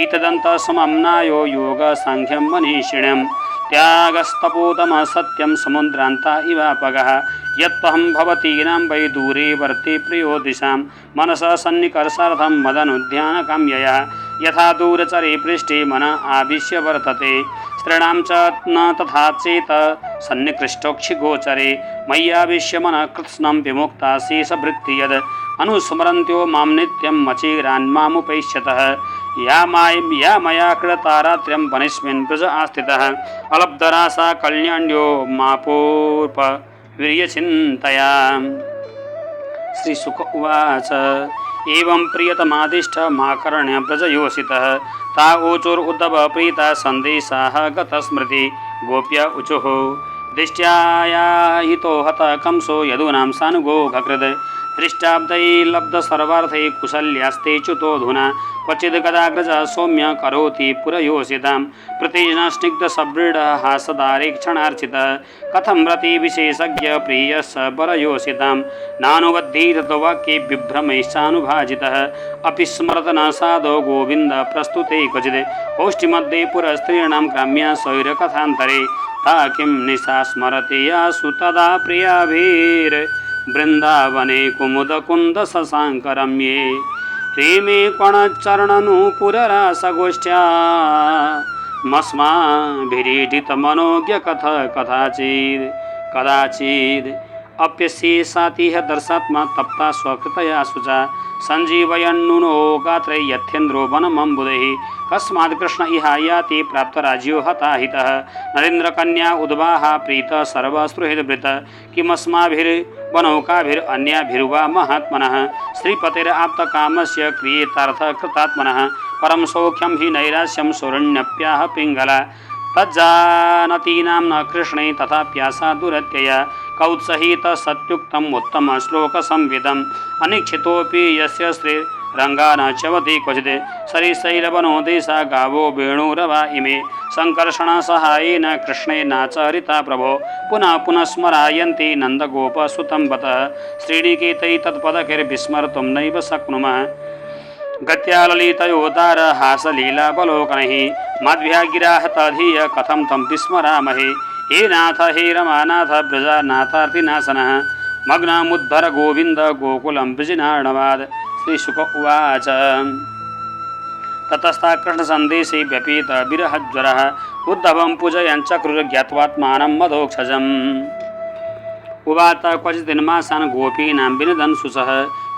ईतदन्तसमम्नायो योगसाङ्ख्यं मनीषिणम् त्यागस्तपोतम सत्यं समुद्रान्ता इवापगः यत्त्वहं भवतीनां वै दूरे वर्ते प्रियो दिशां मनसा सन्निकर्षार्थं मदनुध्यानकाम्यया यथा दूरचरे पृष्ठे मन आविश्य वर्तते स्त्रीणां च न तथा चेत सन्निकृष्टोक्षिगोचरे मय्याविश्य मनः कृत्स्नं विमुक्ता शेषवृत्ति यद् अनुस्मरन्त्यो मां नित्यं मचेरान्मामुपैष्यतः या मया कृतारात्र्यं वनेस्मिन् व्रज आस्थितः अलब्धरासा कल्याण्यो मापोर्पवीर्यचिन्तया। श्रीशुक उवाच एवं प्रियतमादिष्ट माकर्ण्य प्रजयोषितः ता ऊचुरुद्धव प्रीता सन्देशाः गतस्मृति गोप्य ऊचुः दृष्ट्यायाहितो हत कंसो यदूनां सानुगो घकृद दृष्टाब्दै लब्धसर्वार्थै कुशल्यास्ते च्युतोऽधुना क्वचिद् गदाग्रज सौम्य करोति पुरयोषितां प्रतिजनस्निग्धसबृढहासदारे क्षणार्चितः कथं रति विशेषज्ञ प्रियः परयोषितां नानुबद्धीतवाक्ये विभ्रमैश्चानुभाजितः अपि स्मरत न साधो गोविन्द प्रस्तुते क्वचिद् गोष्ठीमध्ये पुरस्त्रीणां ग्राम्या सौर्यकथान्तरे ता किं निशा स्मरति यासु तदा प्रियाभिर् वृन्दावने कुमुदकुन्द शशाङ्करम्ये रेमे कणचरणनूपुररासगोष्ठ्या मस्माभिरीडितमनोज्ञ कदाचिद् अप्यशेषातिह दर्शात्मा तप्ता स्वकृतया शुचा सञ्जीवयन्नुनो गात्रे यथेन्द्रो वनमम्बुदैः कस्मात् कृष्ण इहायाति प्राप्तराज्यो हताहितः नरेन्द्रकन्या उद्वाहा प्रीतः सर्वसुहृद्भृत किमस्माभिर्वनौकाभिरन्याभिर्वा महात्मनः श्रीपतेराप्तकामस्य क्रियेतार्थकृतात्मनः परं सौख्यं हि नैराश्यं सौरण्यप्याः पिङ्गला तज्जानतीनां न कृष्णे तथा प्यासा दुरत्यया कौत्सहित सत्युक्तम् उत्तम श्लोक संविदम् अनिक्षितोऽपि यस्य श्रीरङ्गा न च्यवति क्वचित् सरिसैरवनो देशा गावो वेणुरवा इमे सङ्कर्षणसहायेन कृष्णेनाचरिता प्रभो पुनः पुनः स्मरायन्ति नन्दगोपसुतं बत श्रीनिकेतै तत्पदकैर्विस्मर्तुं नैव शक्नुमः गत्या ललितयोदार हासलीलावलोकनैः मद्भ्यागिराः तधीय कथं तं विस्मरामहे हे नाथ हे रमानाथ ब्रजानाथार्तिनाशनः मग्नमुद्धर गोविन्द गोकुलं वृजिनार्णवाद श्रीशुक उवाच ततस्था कृष्णसन्देशे व्यपीत विरहज्वरः उद्धवं पूजयञ्चक्रुर ज्ञात्वात्मानं मदोक्षजम् उवाच क्वचिन्मासान् गोपीनां विनदन् शुचः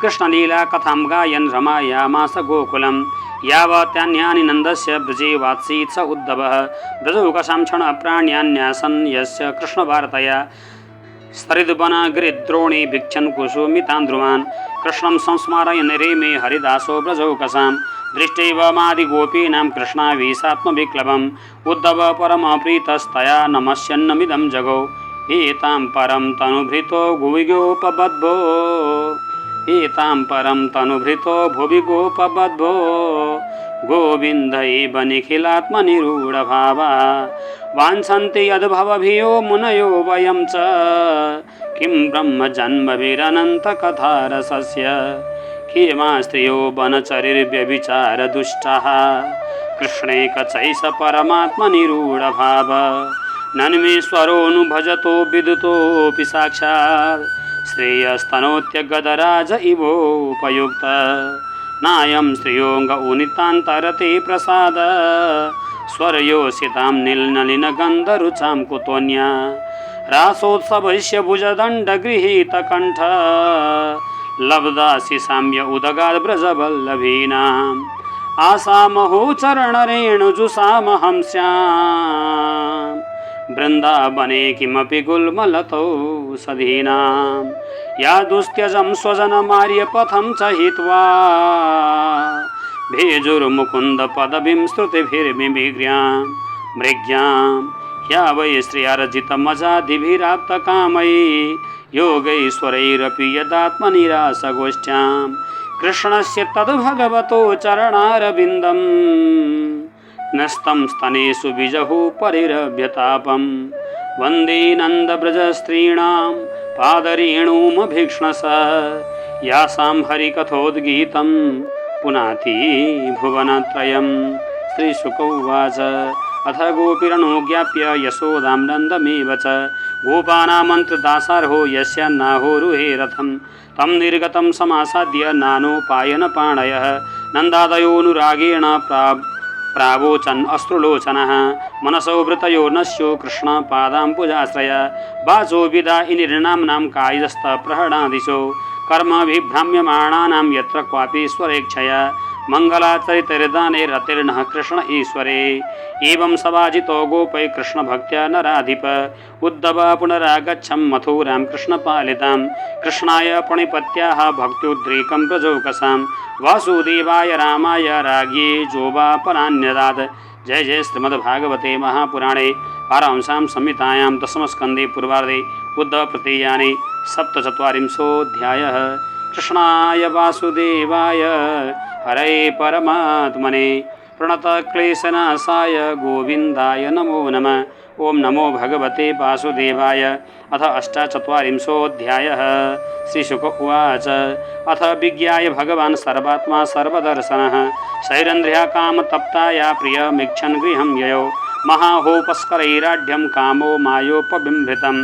कृष्णलीला कथां गायन् रमायामास गोकुलं यावत्यान्यानि नन्दस्य ब्रजे वात्सीत् स उद्धवः ब्रजौकसां क्षणप्राण्यान्यासन् यस्य कृष्णवार्तया स्तरिद्वनगिरिद्रोणे भिक्षन् कुसुमितान्द्रुमान् कृष्णं संस्मारयन् रेमे हरिदासो ब्रजौकसां दृष्टैव मादिगोपीनां कृष्णावेशात्मविक्लवम् उद्धव परमप्रीतस्तया नमस्यन्नमिदं जगौ एतां परं तनुभृतो भुविगोपबद्धो एतां परं तनुभृतो भुवि गोपबद्धो गोविन्द एव निखिलात्मनिरूढभावा वाञ्छन्ति यद्भवभियो मुनयो वयं च किं ब्रह्मजन्मभिरनन्तकथारसस्य किमा स्त्रियो वनचरिर्व्यभिचारदुष्टाः कृष्णे कचैष परमात्मनिरूढभाव नन्मेश्वरोऽनुभजतो विदुतोऽपि साक्षात् श्रेयस्तनोत्यगदराज इवोपयुक्त नायं श्रियोऽङ्ग उनितान्तरते प्रसाद स्वरयोषितां नीलनलिनगन्धरुचां कुतोऽन्या रासोत्सवस्य भुजदण्डगृहीतकण्ठ लब्धासि साम्य उदगाद् ब्रजवल्लभीनाम् आसामहो चरणरेणुजुषामहंस्याम् वृन्दावने किमपि गुल्मलतौ सधीनां या दुस्त्यजं स्वजनमार्यपथं च हित्वा भेजुर्मुकुन्दपदवीं श्रुतिभिर्मिभिग्र्यां मृग्यां ह्या वै श्रियार्जितमजादिभिराप्तकामयी योगैश्वरैरपि यदात्मनिरासगोष्ठ्यां कृष्णस्य तद्भगवतो चरणारविन्दम् नस्तं स्तनेषु विजहु परिरभ्यतापं वन्दे नन्दव्रजस्त्रीणां पादरेणुमभीक्ष्णस यासां हरिकथोद्गीतं पुनाति भुवनत्रयं श्रीशुक उवाच अथ गोपीरनुज्ञाप्य यशोदां नन्दमेव च गोपानामन्त्रदासार्हो यस्य नाहोरुहे रथं तं निर्गतं समासाद्य नानोपायनपाणयः नन्दादयोऽनुरागेण प्रावोचन् अश्रुलोचनः मनसो वृतयो नश्यो कृष्णपादाम्बुजाश्रय वाचो विदायिनीर्नाम्नां कायस्थप्रहणादिशो कर्मभिभ्राम्यमाणानां यत्र क्वापि स्वरेक्षया मङ्गलाचरितैर्दाने रतिर्नः कृष्ण ईश्वरे एवं सभाजितो गोपै कृष्णभक्त्या नराधिप उद्धव पुनरागच्छं मथुरां कृष्णपालितां कृष्णाय प्रणिपत्याः भक्त्युद्रेकं प्रजौकसां वासुदेवाय रामाय राज्ञे जोबापरान्यदात्। जय जय श्रीमद्भागवते महापुराणे पारमहंस्यां संहितायां दशमस्कन्धे पूर्वार्धे उद्धवप्रतीयानि सप्तचत्वारिंशोऽध्यायः। कृष्णाय वासुदेवाय हरे परमात्मने प्रणतक्लेशनाशाय गोविन्दाय नमो नमः। ओं नमो भगवते वासुदेवाय। अथ अष्टाचत्वारिंशोऽध्यायः। श्रीशुक उवाच अथ विज्ञाय भगवान् सर्वात्मा सर्वदर्शनः शैरन्ध्र्या कामतप्ताया प्रियमीक्षन् गृहं ययौ महाहोपस्करैराढ्यं कामो मायोपबिम्बितं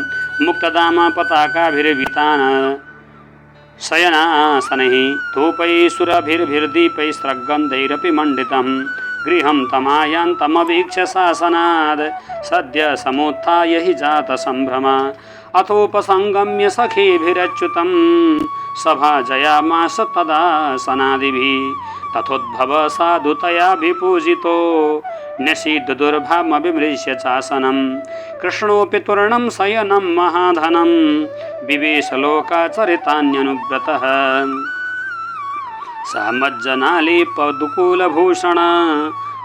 मुक्तदाम पताकाभिर्वितान् शयनासनैः धूपैः सुरभिर्भिर्दीपैः स्रग्गन्धैरपि मण्डितं गृहं तमायान्तमवीक्ष्य शासनाद् सद्य समुत्थाय हि जातसम्भ्रमा अथोपसङ्गम्य सखीभिरच्युतं सभा जयामास तदा सनादिभिः तथोद्भव साधुतया विपूजितो न्यसीदुर्भामविमृश्य चासनं कृष्णोऽपि तूर्णं शयनं महाधनं विवेशलोकाचरितान्यनुव्रतः स मज्जनालीपदुकूलभूषण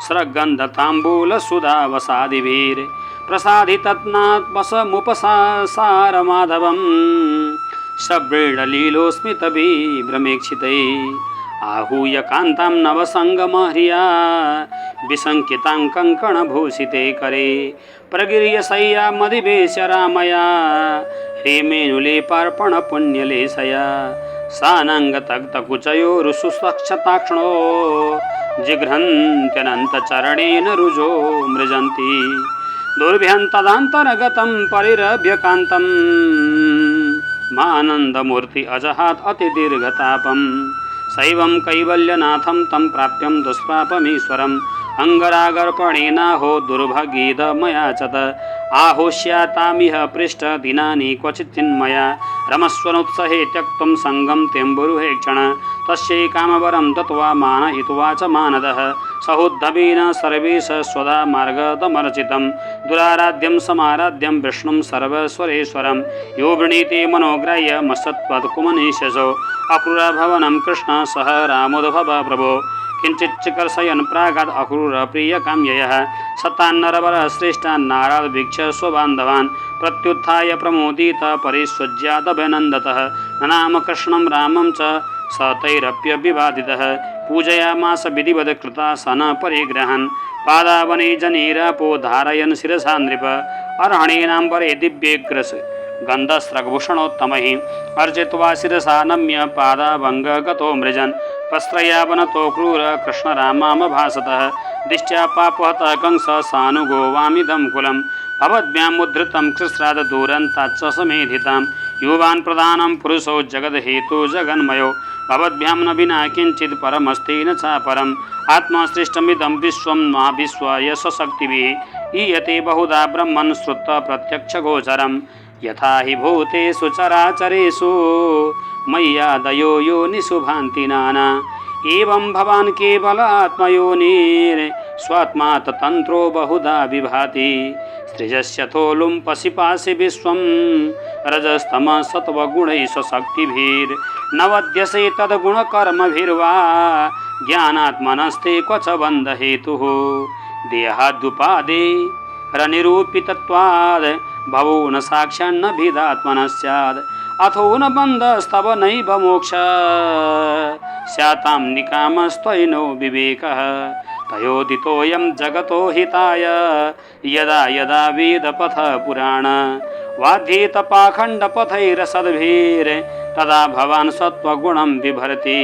स्रग्गन्धताम्बूलसुधावसादिभिर्प्रसादितत्नात्मसमुपसारमाधवं सव्रीडलीलोस्मितभिभ्रमेक्षितैः आहूय कान्तां नवसङ्गमह्रिया विसङ्कितां कङ्कणभूषिते करे प्रगिर्यशय्या मदिवेश्य रामया हेमेनुलेपार्पणपुण्यलेशया सानङ्गतक्तकुचयोरुसुस्वच्छताक्ष्णो जिघ्रन्त्यनन्तचरणेन रुजो मृजन्ति दुर्भ्यन्तदान्तर्गतं परिरभ्यकान्तं मानन्दमूर्ति अजहात् अतिदीर्घतापं शैवं कैवल्यनाथं तं प्राप्यं दुष्प्रापमीश्वरम् अङ्गरागर्पणेनाहो दुर्भगीदमया च आहोष्यातामिह पृष्ठदिनानि क्वचित् चिन्मया रमस्वनुत्सहे त्यक्तुं सङ्गं तेम्बुरुहे क्षण तस्यै कामवरं दत्त्वा मानयित्वा च मानदः सहोद्धवेन सर्वेश स्वधा मार्गदमर्चितं दुराराध्यं समाराध्यं विष्णुं सर्वस्वरेश्वरं यो वृणीते मनोग्राह्य मत्सत्पदकुमनीशसो अक्रूरभवनं कृष्ण सह रामोद्भव प्रभो किञ्चिच्चिकर्षयन् प्रागाद् अक्रूरप्रियकाम्ययः सतान्नरवरश्रेष्ठान् नारादवीक्ष्य स्वबान्धवान् प्रत्युत्थाय प्रमोदित परिष्वज्यादभिनन्दतः ननाम कृष्णं रामं च स तैरप्यविवादितः पूजयामास विधिवत् कृतासन परिग्रहन् पादावने जनेरापो धारयन् शिरसा नृप अर्हणेनाम्बरे दिव्येग्रस गन्धस्रग्भूषणोत्तमैः अर्जित्वा शिरसा नम्य पादाभङ्गगतो मृजन् वस्त्रयावनतो क्रूर कृष्णरामामभासतः दिष्ट्या पापहतः कंस सानुगो वामिदं कुलं भवद्भ्यामुद्धृतं कृस्राददूरन्ताच्च समेधितां युवान् प्रधानं पुरुषो जगदहेतु जगन्मयो भवद्भ्यां न विना किञ्चित् परमस्ति न चापरम् आत्मसृष्टमिदं विश्वं मा विश्वाय सशक्तिभिः ईयते बहुधा ब्रह्मन् श्रुत्वा प्रत्यक्षगोचरम् यथा हि भूतेषु चराचरेषु मय्यादयो योनिषु भान्ति नाना एवं भवान् केवलात्मयोनिर्स्वात्मा ततन्त्रो बहुधा विभाति सृजस्यथोलुं पशिपाशि विश्वं रजस्तमसत्त्वगुणैः स्वशक्तिभिर्नवद्यसे तद्गुणकर्मभिर्वा ज्ञानात्मनस्ते क्वच बन्धहेतुः देहादुपादे रनिरूपितत्वाद् भवो न साक्षान्न भिदात्मनः स्यात् अथो न बन्धस्तव नैव मोक्ष स्यातां निकामस्त्वयिनो विवेकः तयोदितोऽयं जगतो हिताय यदा यदा वेदपथ पुराण वाध्येत पाखण्डपथैरसद्भिर्तदा भवान् सत्त्वगुणं बिभर्ति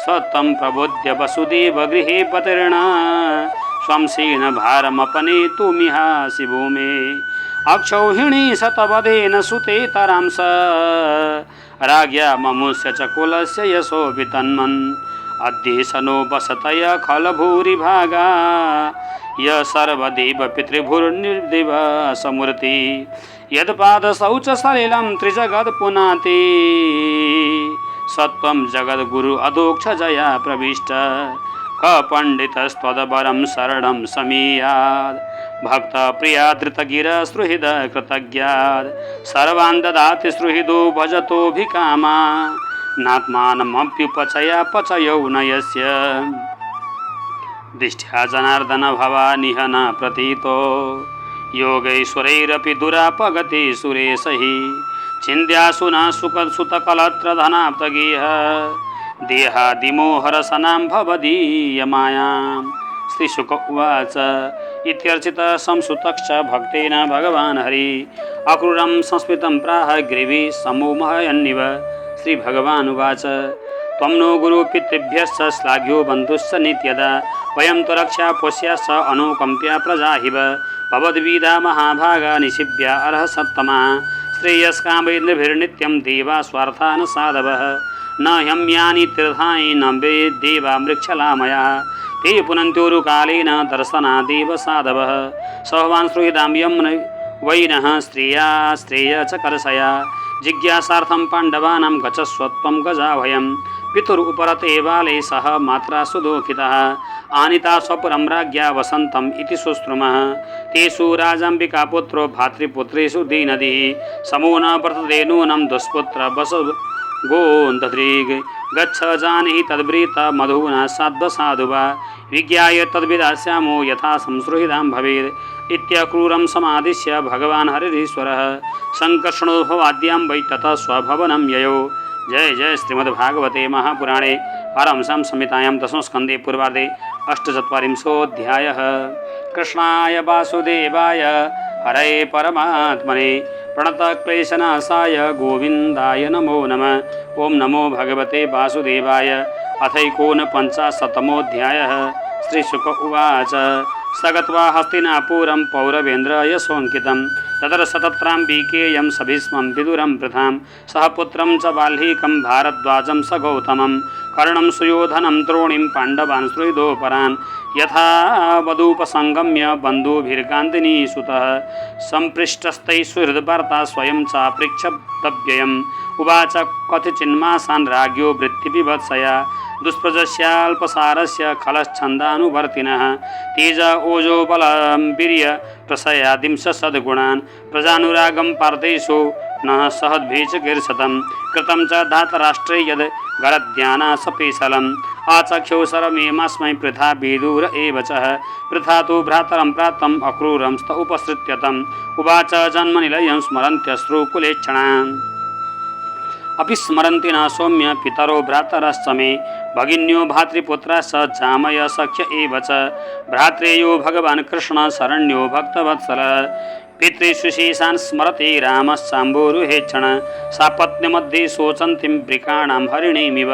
सत्तं प्रबोध्य वसुदेव गृहे पतिर्ण स्वंसेन भारमपनेतुमिहासि भूमे अक्षौहिणी शतवधेन सुतेतरां स राज्ञा ममुष्य च कुलस्य यशो वितन्मन् अध्येशनो वसतय खलभूरिभागा य सर्वदेव पितृभुर्निर्देव समूर्ति यत्पादशौच सलिलं त्रिजगत्पुनाति सत्वं जगद्गुरु अधोक्ष जया प्रविष्ट कपण्डितस्त्वदबरं शरणं समीयात् भक्तप्रिया धृतगिरा सुहृद कृतज्ञात् सर्वान् ददाति सुहृदो भजतोऽभिकामा नात्मानमप्युपचया पचयौ न यस्य दृष्ट्या जनार्दन भवानिह न प्रतीतो योगैश्वरैरपि दुरापगति सुरेशहि छिन्द्यासु न सुतकलत्रधनाप्तगेह देहादिमोहरसनां भवदीयमायां श्रीशुक उवाच इत्यर्चित संसुतश्च भक्तेन भगवान् हरि अक्रूरं संस्मितं प्राह ग्रीवी सम्मोहयन्निव श्रीभगवान् उवाच त्वं नो गुरुपितृभ्यश्च श्लाघ्यो बन्धुश्च नित्यदा वयं तु रक्षा पोष्याश्च अनुकम्प्य प्रजाहिव भवद्विधा महाभागा निशिभ्या अर्हसत्तमा श्रेयस्कामैर्निभिर्नित्यं देवा स्वार्था न साधवः न ह्यम्यानि तीर्थानि न वेद्देवा मृक्षलामया ते पुनन्त्योरुकालेन दर्शनादेव साधवः स भवान् श्रूयतां यं वैनः स्त्रिया श्रेय च कर्षया जिज्ञासार्थं पाण्डवानां गच्छस्वत्वं गजाभयं पितुरुपरते बाले सह मात्रा सुदुःखितः आनीता स्वपुरं राज्ञा वसन्तम् इति शुश्रुमः तेषु राजाम्बिकापुत्रो भातृपुत्रेषु दीनदिः समो न वर्तते नूनं दुष्पुत्र वस गोन्दधृग् गच्छ जानीहि तद्ब्रीत मधुना साध्वसाधु वा विज्ञाय तद्विदास्यामो यथा संसृहितां भवेत् इत्यक्रूरं समादिश्य भगवान् हरिरीश्वरः सङ्कर्षणोद्भवाद्यां वै ततः स्वभवनं ययौ। जय जय श्रीमद्भागवते महापुराणे पारमहंस्यां संहितायां दशमस्कन्धे पूर्वार्धे अष्टचत्वारिंशोऽध्यायः। कृष्णाय वासुदेवाय हरये परमात्मने प्रणतक्लेशनाशाय गोविन्दाय नमो नमः। ओं नमो भगवते वासुदेवाय। अथैकोनपञ्चाशत्तमोऽध्यायः। श्रीशुक उवाच स गत्वा हस्तिनापुरं पौरवेन्द्रयशोऽङ्कितं तत्र सतत्राम्बिकेयं सभीष्मं विदुरं प्रथां सह पुत्रं च बाल्हीकं भारद्वाजं स गौतमं कर्णं सुयोधनं द्रोणीं पाण्डवान् सुहृदोपरान् यथा वधूपसंगम्य बन्धुभिर्गान्धिनीसुतः सम्पृष्टस्तैः सुहृद्वार्ता स्वयं चापृच्छव्ययम् उवाच कतिचिन्मासान् राज्ञो वृत्तिविभत्सया दुष्प्रजस्याल्पसारस्य खलश्छन्दानुवर्तिनः तेज ओजो बलं वीर्य प्रसयादिंश सद्गुणान् प्रजानुरागं पार्थेषु न सहद्भीचकीर्षतं कृतं च धातराष्ट्रे यद् गरद्यानासपेशलम् आचख्योऽसरमेमास्मै पृथा विदुर एव च पृथा तु भ्रातरं प्राप्तम् अक्रूरं स्त उपसृत्यतम् उवाच जन्मनिलयं स्मरन्त्यश्रुकुलेक्षणाम् अपि स्मरन्ति न सौम्य पितरो भ्रातरश्च मे भगिन्यो भातृपुत्राश्च जामय सख्य एव च भ्रात्रेयो भगवान् कृष्ण शरण्यो भक्तवत्सल पितृशुशेषान् स्मरते रामश्चाम्बोरुहेक्षण सापत्न्यमध्ये शोचन्तीं वृकाणां हरिणीमिव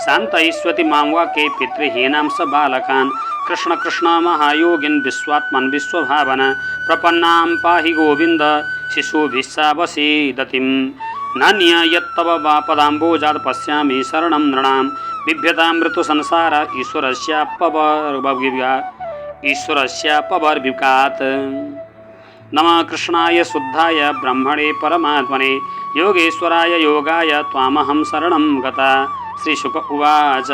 शान्तयिष्यति मां वाक्ये पितृहीनां स बालकान् कृष्ण कृष्ण महायोगिन् विश्वात्मन् विश्वभावन प्रपन्नां पाहि गोविन्द शिशुभिश्चावसीदतिम् नान्य यत्तव पदाम्बोजात् पश्यामि शरणं नृणां बिभ्यतां ऋतुसंसार ईश्वरस्यापवर्विकात्। नमः कृष्णाय शुद्धाय ब्रह्मणे परमात्मने योगेश्वराय योगाय त्वामहं शरणं गता। श्रीशुक उवाच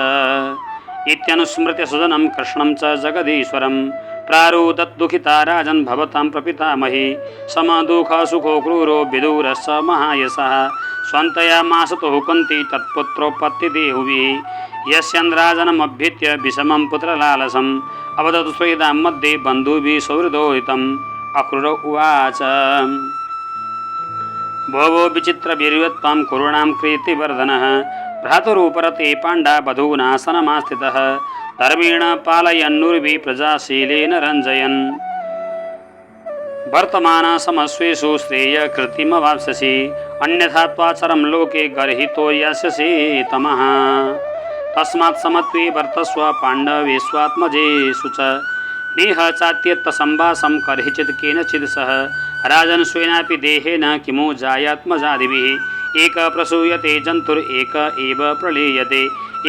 इत्यनुस्मृत्य सुजनं कृष्णं च जगदीश्वरं प्रारोदद्दुःखिता राजन् भवतां प्रपितामही समदुःखसुखो क्रूरो विदुरश्च महायशः स्वन्तयामासतो कुन्ती तत्पुत्रोत्पत्तिदेहुभिः यस्यान्द्राजनमभ्यित्य विषमं पुत्रलालसम् अवदतु स्वेदां मध्ये बन्धुभिः सौहृदोहितम्। अक्रूर उवाच भवो विचित्रवीर्यत्वं कुरूणां कीर्तिवर्धनः भ्रातरूपरते पाण्डा वधूनासनमास्थितः धर्मेण पालयन्नुर्भिः प्रजाशीलेन रञ्जयन् वर्तमानसमस्वेषु श्रेयकृतिमवाप्स्यसि अन्यथा त्वाचरं लोके गर्हितो यास्यसि तमः तस्मात् समत्वे वर्तस्व पाण्डवेष्वात्मजेषु च नेह चात्यत्तसंवासं कर्हिचित् केनचित् सह राजन् स्वेनापि देहेन किमु जायात्मजादिभिः एक प्रसूयते जन्तुरेक एव प्रलीयते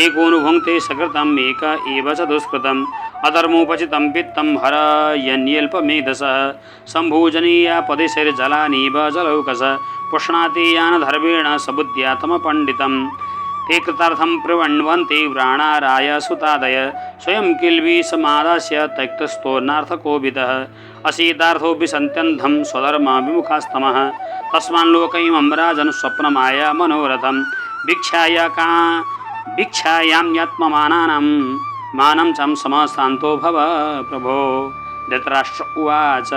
एकोऽनुभुङ्क्ते सकृतम् एक एव च दुष्कृतम् अधर्मोपचितं वित्तं हरयन्यल्पमेधसः सम्भोजनीया पदिशैर्जलानीव जलौकस पुष्णाति यानधर्मेण सबुद्ध्यातमपण्डितम् ते कृतार्थं प्रवण्वन्ति व्राणाराय सुतादय स्वयं किल्बिषमादास्य त्यक्तस्तोर्नार्थकोविदः असीदार्थोऽपि सन्त्यन्धं स्वधर्मविमुखास्तमः तस्माल्लोकैमं राजन् स्वप्नमाया मनोरथं भिक्षायाम्यात्ममानानां मानं चं समशान्तो भव प्रभो। धृतराष्ट्र उवाच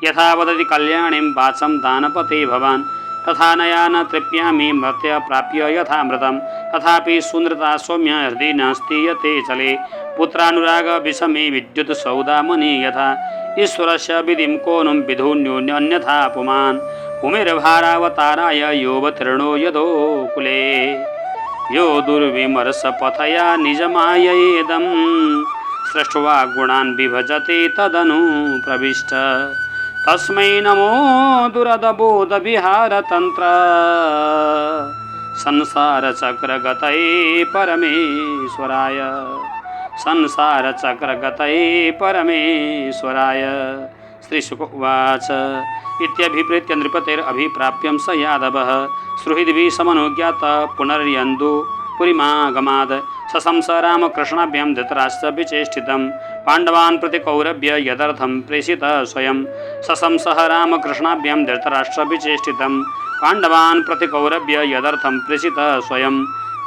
यथा वदति कल्याणीं वाचं दानपते भवान् तथा नया न तृप्यामि मर्त्य प्राप्य यथामृतं तथापि सुनृता सौम्य हृदि नास्ति यते चले पुत्रानुराग विषमे विद्युत् सौदामनि यथा ईश्वरस्य विधिं कोनुं विधुन्योन्यथा पुमान् कुमेरभारावताराय योऽवतीर्णो यदो कुले यो दुर्विमर्शपथया निजमायैदं सृष्ट्वा गुणान् विभजते तदनु प्रविष्ट तस्मै नमो दुरदबोधविहारतन्त्र संसारचक्रगतये परमेश्वराय संसारचक्रगतये परमेश्वराय। श्रीशुक उवाच इत्यभिप्रेत्य नृपतेरभिप्राप्यं स यादवः सुहृद्भिः समनुज्ञात पुनर्यन्दु पुरीमागमाद सशंस रामकृष्णाभ्यां धृतराष्ट्रविचेष्टितं पाण्डवान् प्रति कौरव्य यदर्थं प्रेषितः स्वयं सशंसः रामकृष्णाभ्यां धृतराष्ट्रविचेष्टितं पाण्डवान् प्रति कौरव्य यदर्थं प्रेषितः स्वयं।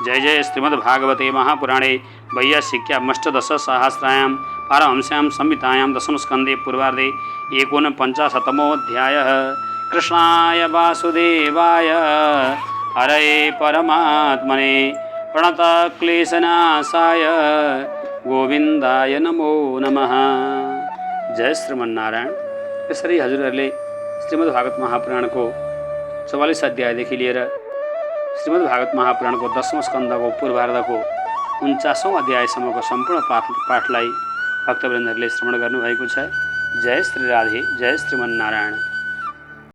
जय जय श्रीमद्भागवते महापुराणे वैयासिक्यामष्टदशसहस्रायां पारमहंस्यां संहितायां दशमस्कन्धे पूर्वार्धे 49तमोऽध्यायः। कृष्णाय वासुदेवाय हरये परमात्मने प्रणतक्लेशनाशाय गोविन्दाय नमो नमः। जय श्रीमन्नारायण। यसरी हजुरहरूले श्रीमद्भागवत महापुराणको 44 अध्यायदेखि लिएर श्रीमद्भागवत महापुराणको 10औं स्कन्धको पूर्वार्धको 49औं अध्यायसम्मको सम्पूर्ण पाठलाई भक्तवृन्दहरूले श्रवण गर्नुभएको छ। जय श्री राधे, जय श्रीमन्नारायण।